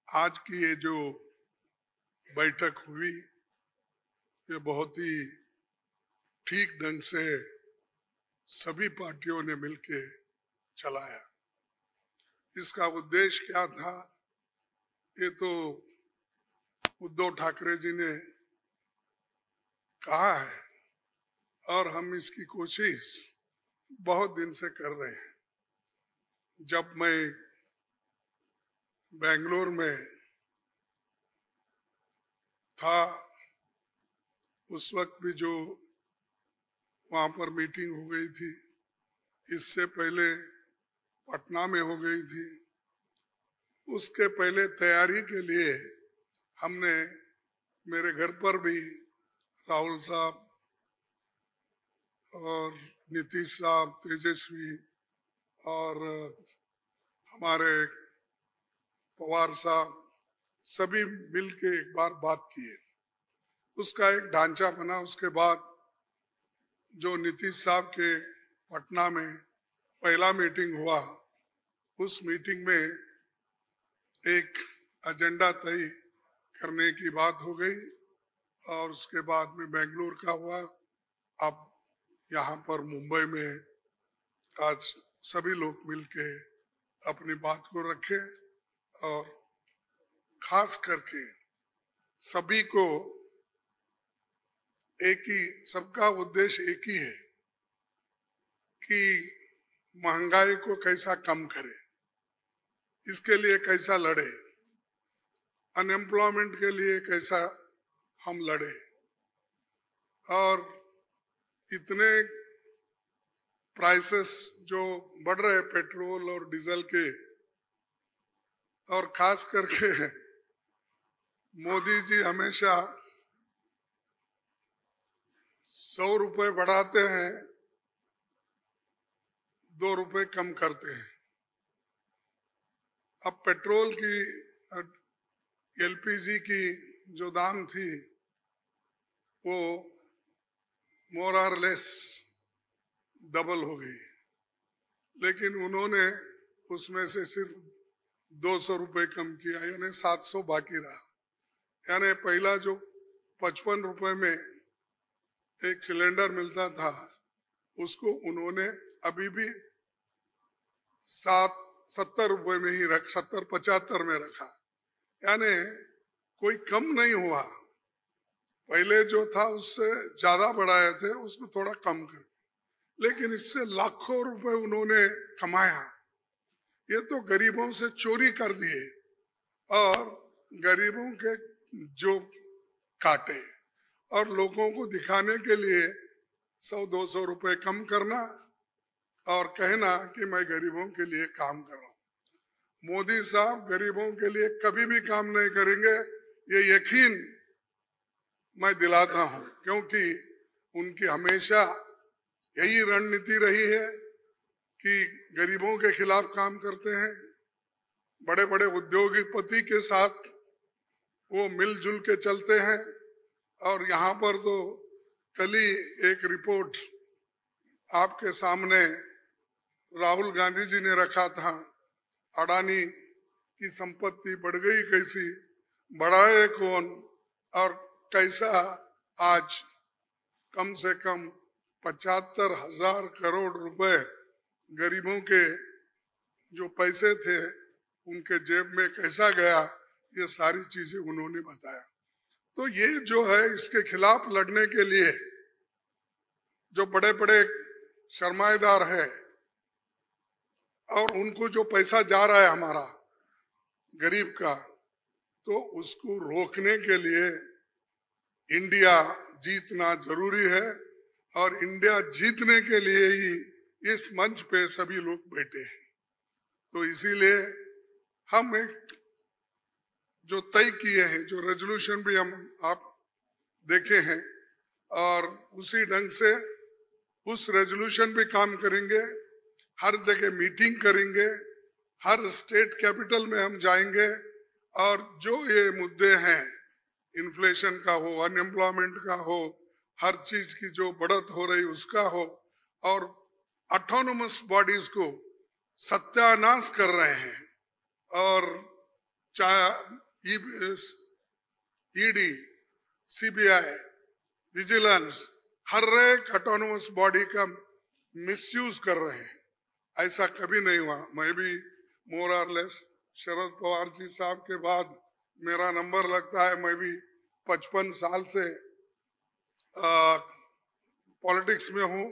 आज की ये जो बैठक हुई ये बहुत ही ठीक ढंग से सभी पार्टियों ने मिलके चलाया। इसका उद्देश्य क्या था ये तो उद्धव ठाकरे जी ने कहा है और हम इसकी कोशिश बहुत दिन से कर रहे हैं। जब मैं बेंगलोर में था उस वक्त भी जो वहां पर मीटिंग हो गई थी, इससे पहले पटना में हो गई थी, उसके पहले तैयारी के लिए हमने मेरे घर पर भी राहुल साहब और नीतीश साहब, तेजस्वी और हमारे पवार साहब सभी मिलके एक बार बात किए। उसका एक ढांचा बना। उसके बाद जो नीतीश साहब के पटना में पहला मीटिंग हुआ, उस मीटिंग में एक एजेंडा तय करने की बात हो गई और उसके बाद में बेंगलोर का हुआ। अब यहाँ पर मुंबई में आज सभी लोग मिलके अपनी बात को रखे और खास करके सभी को एक ही, सबका उद्देश्य एक ही है कि महंगाई को कैसा कम करे, इसके लिए कैसा लड़े, अनएम्प्लॉयमेंट के लिए कैसा हम लड़े। और इतने प्राइसेस जो बढ़ रहे पेट्रोल और डीजल के, और खास करके मोदी जी हमेशा 100 रुपए बढ़ाते हैं, 2 रुपए कम करते हैं। अब पेट्रोल की, एलपीजी की जो दाम थी वो मोर और लेस डबल हो गई, लेकिन उन्होंने उसमें से सिर्फ 200 रुपए कम किया, यानी 700 बाकी रहा। यानी पहला जो 55 रुपए में एक सिलेंडर मिलता था उसको उन्होंने अभी भी 70 रुपए में ही 70-75 में रखा, यानी कोई कम नहीं हुआ। पहले जो था उससे ज्यादा बढ़ाए थे, उसको थोड़ा कम कर, लेकिन इससे लाखों रुपए उन्होंने कमाया। ये तो गरीबों से चोरी कर दिए और गरीबों के जो काटे और लोगों को दिखाने के लिए 100-200 रुपए कम करना और कहना कि मैं गरीबों के लिए काम कर रहा हूं। मोदी साहब गरीबों के लिए कभी भी काम नहीं करेंगे, ये यकीन मैं दिलाता हूं, क्योंकि उनकी हमेशा यही रणनीति रही है कि गरीबों के खिलाफ काम करते हैं। बड़े बड़े उद्योगपति के साथ वो मिलजुल के चलते हैं। और यहाँ पर तो कल ही एक रिपोर्ट आपके सामने राहुल गांधी जी ने रखा था, अडानी की संपत्ति बढ़ गई कैसी, बढ़ाए कौन, और कैसा आज कम से कम 75,000 करोड़ रुपए गरीबों के जो पैसे थे उनके जेब में कैसा गया, ये सारी चीजें उन्होंने बताया। तो ये जो है, इसके खिलाफ लड़ने के लिए जो बड़े बड़े सरमाएदार है और उनको जो पैसा जा रहा है हमारा गरीब का, तो उसको रोकने के लिए इंडिया जीतना जरूरी है। और इंडिया जीतने के लिए ही इस मंच पे सभी लोग बैठे हैं। तो इसीलिए हम एक जो तय किए हैं, जो रेजोल्यूशन भी हम आप देखे हैं, और उसी ढंग से उस रेजोल्यूशन पे काम करेंगे। हर जगह मीटिंग करेंगे, हर स्टेट कैपिटल में हम जाएंगे और जो ये मुद्दे हैं, इन्फ्लेशन का हो, अनएम्प्लॉयमेंट का हो, हर चीज की जो बढ़त हो रही उसका हो, और ऑटोनोमस बॉडीज को सत्यानाश कर रहे हैं और चाहे ईडी, सीबीआई, विजिलेंस, हर एक ऑटोनोमस बॉडी का मिसयूज कर रहे हैं। ऐसा कभी नहीं हुआ। मैं भी मोर और लेस शरद पवार जी साहब के बाद मेरा नंबर लगता है। मैं भी 55 साल से पॉलिटिक्स में हूँ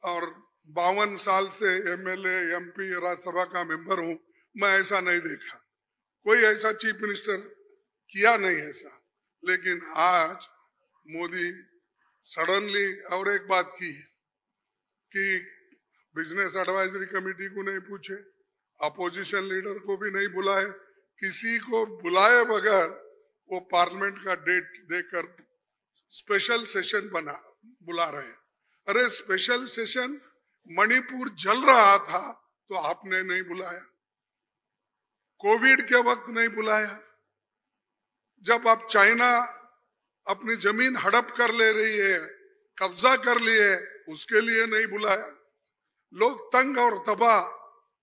और 52 साल से एमएलए, एमपी, राज्यसभा का मेंबर हूँ। मैं ऐसा नहीं देखा, कोई ऐसा चीफ मिनिस्टर किया नहीं ऐसा। लेकिन आज मोदी सडनली और एक बात की कि बिजनेस एडवाइजरी कमेटी को नहीं पूछे, अपोजिशन लीडर को भी नहीं बुलाए, किसी को बुलाए बगैर वो पार्लियामेंट का डेट देकर स्पेशल सेशन बुला रहे हैं। अरे स्पेशल सेशन मणिपुर जल रहा था तो आपने नहीं बुलाया, कोविड के वक्त नहीं बुलाया, जब आप चाइना अपनी जमीन हड़प कर ले रही है, कब्जा कर लिए, उसके लिए नहीं बुलाया। लोग तंग और तबाह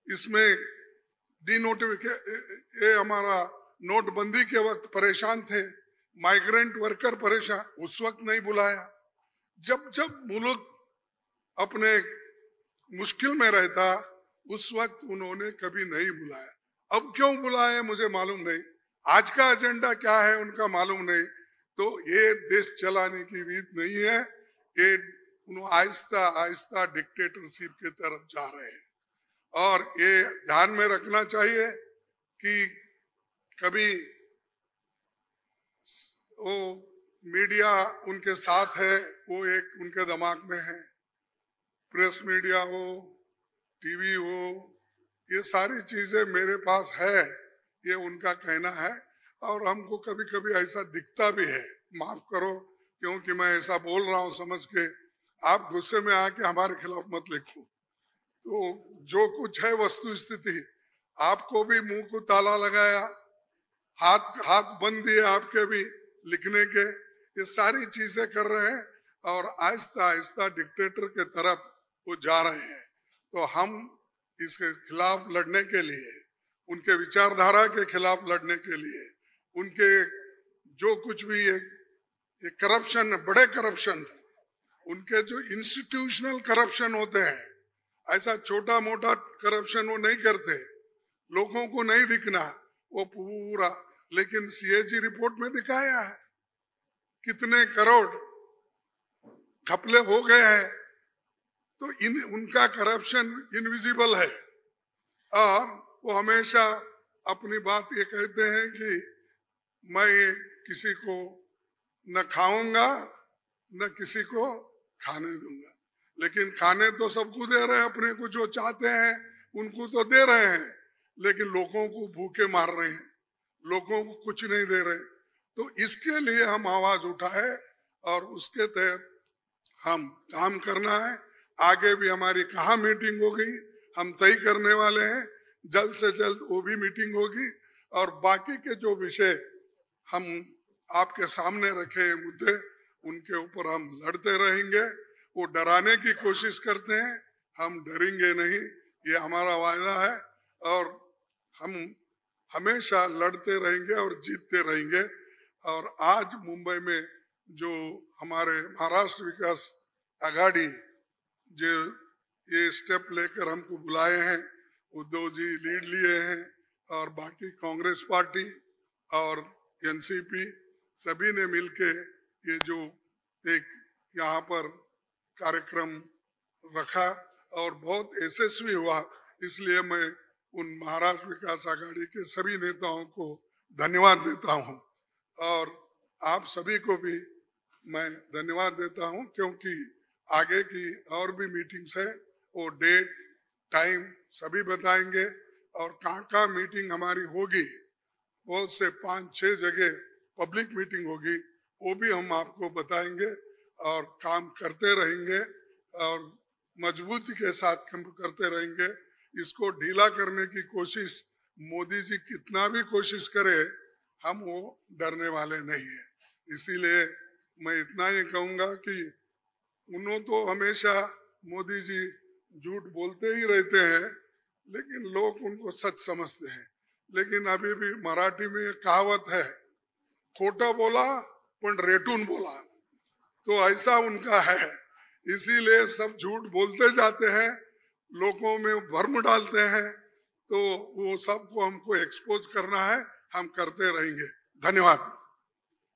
इसमें ये हमारा नोटबंदी के वक्त परेशान थे, माइग्रेंट वर्कर परेशान, उस वक्त नहीं बुलाया। जब जब मुल्क अपने मुश्किल में रहता उस वक्त उन्होंने कभी नहीं बुलाया। अब क्यों बुलाए मुझे मालूम नहीं, आज का एजेंडा क्या है उनका मालूम नहीं। तो ये देश चलाने की रीत नहीं है, ये आहिस्ता आहिस्ता डिक्टेटरशिप की तरफ जा रहे हैं। और ये ध्यान में रखना चाहिए कि कभी वो मीडिया उनके साथ है, वो एक उनके दिमाग में है, प्रेस मीडिया हो, टीवी हो, ये सारी चीजें मेरे पास है, ये उनका कहना है। और हमको कभी कभी ऐसा दिखता भी है, माफ करो क्योंकि मैं ऐसा बोल रहा हूँ समझ के, आप गुस्से में आके हमारे खिलाफ मत लिखो। तो जो कुछ है वस्तु स्थिति, आपको भी मुंह को ताला लगाया, हाथ बंद दिए आपके भी लिखने के, ये सारी चीजें कर रहे हैं और आहिस्ता आहिस्ता डिक्टेटर के तरफ वो जा रहे हैं। तो हम इसके खिलाफ लड़ने के लिए, उनके विचारधारा के खिलाफ लड़ने के लिए, उनके जो कुछ भी ये करप्शन, बड़े करप्शन, उनके जो इंस्टीट्यूशनल करप्शन होते हैं, ऐसा छोटा मोटा करप्शन वो नहीं करते, लोगों को नहीं दिखना वो पूरा। लेकिन सीएजी रिपोर्ट में दिखाया है कितने करोड़ घपले हो गए हैं। तो उनका करप्शन इनविजिबल है और वो हमेशा अपनी बात ये कहते हैं कि मैं किसी को न खाऊंगा न किसी को खाने दूंगा। लेकिन खाने तो सबको दे रहे हैं, अपने को जो चाहते हैं उनको तो दे रहे हैं, लेकिन लोगों को भूखे मार रहे हैं, लोगों को कुछ नहीं दे रहे। तो इसके लिए हम आवाज उठाए और उसके तहत हम काम करना है। आगे भी हमारी कहाँ मीटिंग होगी हम तय करने वाले हैं, जल्द से जल्द वो भी मीटिंग होगी। और बाकी के जो विषय हम आपके सामने रखे मुद्दे, उनके ऊपर हम लड़ते रहेंगे। वो डराने की कोशिश करते हैं, हम डरेंगे नहीं, ये हमारा वायदा है। और हम हमेशा लड़ते रहेंगे और जीतते रहेंगे। और आज मुंबई में जो हमारे महाराष्ट्र विकास आघाड़ी जो ये स्टेप लेकर हमको बुलाए हैं, उद्धव जी लीड लिए हैं और बाकी कांग्रेस पार्टी और एनसीपी सभी ने मिलके ये जो एक यहाँ पर कार्यक्रम रखा और बहुत यशस्वी हुआ। इसलिए मैं उन महाराष्ट्र विकास आघाड़ी के सभी नेताओं को धन्यवाद देता हूँ और आप सभी को भी मैं धन्यवाद देता हूँ, क्योंकि आगे की और भी मीटिंग्स है, वो डेट टाइम सभी बताएंगे और कहाँ मीटिंग हमारी होगी, बहुत से 5-6 जगह पब्लिक मीटिंग होगी, वो भी हम आपको बताएंगे और काम करते रहेंगे और मजबूती के साथ काम करते रहेंगे। इसको ढीला करने की कोशिश मोदी जी कितना भी कोशिश करे, हम वो डरने वाले नहीं है। इसीलिए मैं इतना ही कहूँगा कि उन्होंने तो हमेशा मोदी जी झूठ बोलते ही रहते हैं, लेकिन लोग उनको सच समझते हैं। लेकिन अभी भी मराठी में एक कहावत है, खोटा बोला पण रेटून बोला, तो ऐसा उनका है। इसीलिए सब झूठ बोलते जाते हैं, लोगों में भ्रम डालते हैं, तो वो सबको हमको एक्सपोज करना है, हम करते रहेंगे। धन्यवाद।